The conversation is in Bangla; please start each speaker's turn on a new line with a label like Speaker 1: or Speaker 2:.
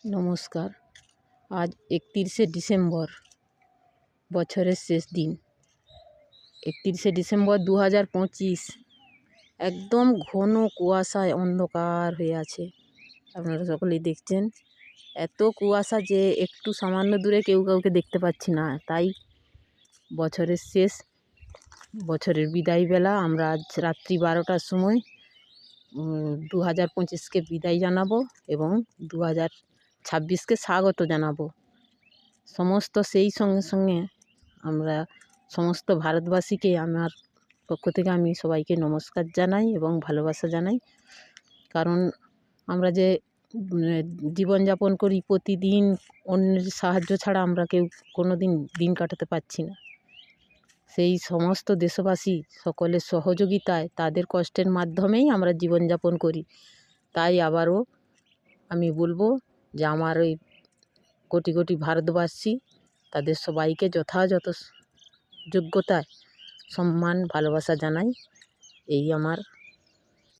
Speaker 1: নমস্কার। আজ 31শে ডিসেম্বর, বছরের শেষ দিন। 31শে ডিসেম্বর 2025। একদম ঘন কুয়াশায় অন্ধকার হয়ে আছে, আপনারা সকলেই দেখছেন। এত কুয়াশা যে একটু সামান্য দূরে কেউ কাউকে দেখতে পাচ্ছি না। তাই বছরের শেষ, বছরের বিদায় বেলা আমরা আজ রাত্রি 12টার সময় 2025কে বিদায় জানাবো এবং 2026কে স্বাগত জানাবো। সমস্ত সেই সঙ্গে সঙ্গে আমরা সমস্ত ভারতবাসীকে আমার পক্ষ থেকে আমি সবাইকে নমস্কার জানাই এবং ভালোবাসা জানাই। কারণ আমরা যে জীবনযাপন করি প্রতিদিন, অন্যের সাহায্য ছাড়া আমরা কেউ কোনো দিন কাটাতে পারছি না। সেই সমস্ত দেশবাসী সকলের সহযোগিতায়, তাদের কষ্টের মাধ্যমেই আমরা জীবনযাপন করি। তাই আবারও আমি বলবো যে আমার ওই কোটি কোটি ভারতবাসী, তাদের সবাইকে যথাযথ যোগ্যতায় সম্মান ভালোবাসা জানাই। এই আমার